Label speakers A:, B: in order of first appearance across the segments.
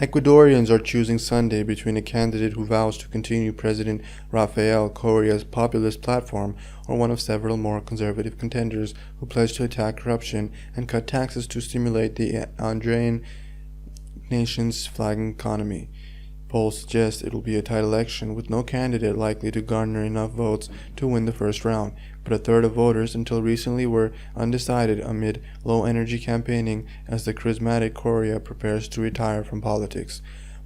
A: Ecuadorians are choosing Sunday between a candidate who vows to continue President Rafael Correa's populist platform or one of several more conservative contenders who pledge to attack corruption and cut taxes to stimulate the Andean nation's flagging economy. Polls suggest it will be a tight election with no candidate likely to garner enough votes to win the first round, but a third of voters until recently were undecided amid low-energy campaigning as the charismatic Correa prepares to retire from politics.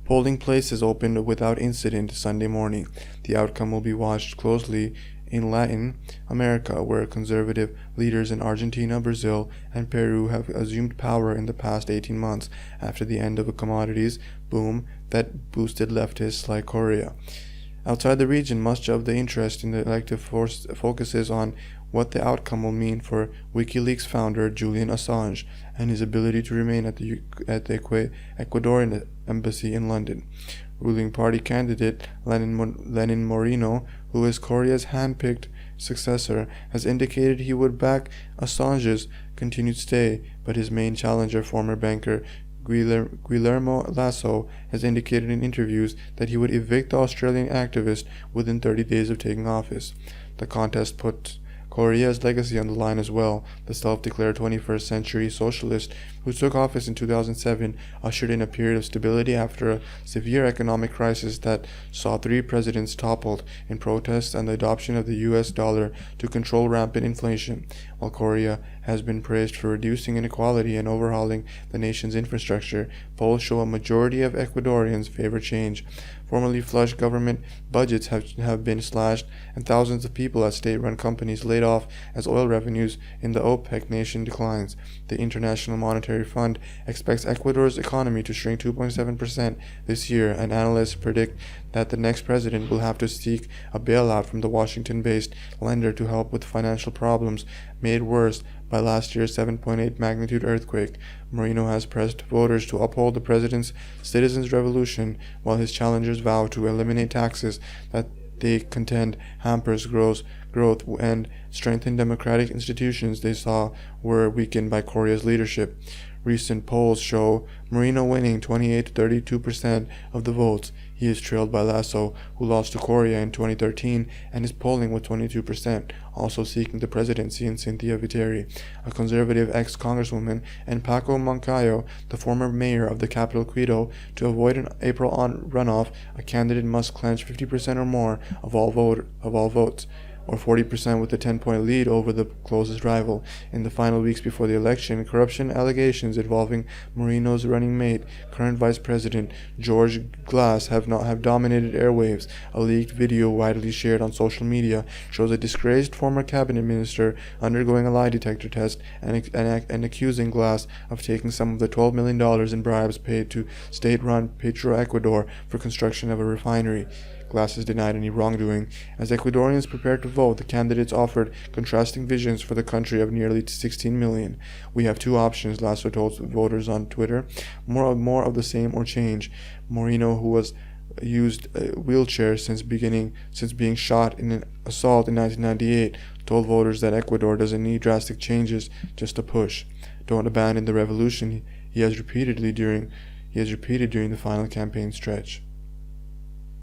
A: Polling places opened without incident Sunday morning. The outcome will be watched closely in Latin America, where conservative leaders in Argentina, Brazil, and Peru have assumed power in the past 18 months after the end of a commodities boom that boosted leftists like Correa. Outside the region, much of the interest in the elective focuses on what the outcome will mean for WikiLeaks founder Julian Assange and his ability to remain at the Ecuadorian embassy in London. Ruling party candidate Lenin Moreno, who is Correa's hand-picked successor, has indicated he would back Assange's continued stay, but his main challenger, former banker Guillermo Lasso, has indicated in interviews that he would evict the Australian activist within 30 days of taking office. The contest put Correa's legacy on the line as well. The self-declared 21st century socialist, who took office in 2007, ushered in a period of stability after a severe economic crisis that saw 3 presidents toppled in protests and the adoption of the US dollar to control rampant inflation. While Correa has been praised for reducing inequality and overhauling the nation's infrastructure, polls show a majority of Ecuadorians favor change. Formerly flush government budgets have been slashed, and thousands of people at state-run companies laid off as oil revenues in the OPEC nation declines. The International Monetary Fund expects Ecuador's economy to shrink 2.7% this year, and analysts predict that the next president will have to seek a bailout from the Washington-based lender to help with financial problems made worse by last year's 7.8 magnitude earthquake. Moreno has pressed voters to uphold the president's citizens' revolution, while his challengers vow to eliminate taxes that they contend hampers growth and strengthen democratic institutions they saw were weakened by Correa's leadership. Recent polls show Moreno winning 28 to 32% of the votes. He is trailed by Lasso, who lost to Correa in 2013 and is polling with 22%, also seeking the presidency in Cynthia Viteri, a conservative ex-congresswoman, and Paco Moncayo, the former mayor of the capital Quito. To avoid an April runoff, a candidate must clinch 50% or more of all votes, or 40% with a 10-point lead over the closest rival. In the final weeks before the election, corruption allegations involving Moreno's running mate, current Vice President George Glass, have dominated airwaves. A leaked video widely shared on social media shows a disgraced former cabinet minister undergoing a lie detector test and accusing Glass of taking some of the $12 million in bribes paid to state-run Petroecuador for construction of a refinery. Glass has denied any wrongdoing. As Ecuadorians prepare to vote, the candidates offered contrasting visions for the country of nearly 16 million. "We have 2 options," Lasso told voters on Twitter. More of the same or change. Moreno, who was used a wheelchair since being shot in an assault in 1998, told voters that Ecuador doesn't need drastic changes, just a push. "Don't abandon the revolution," he has repeated during the final campaign stretch.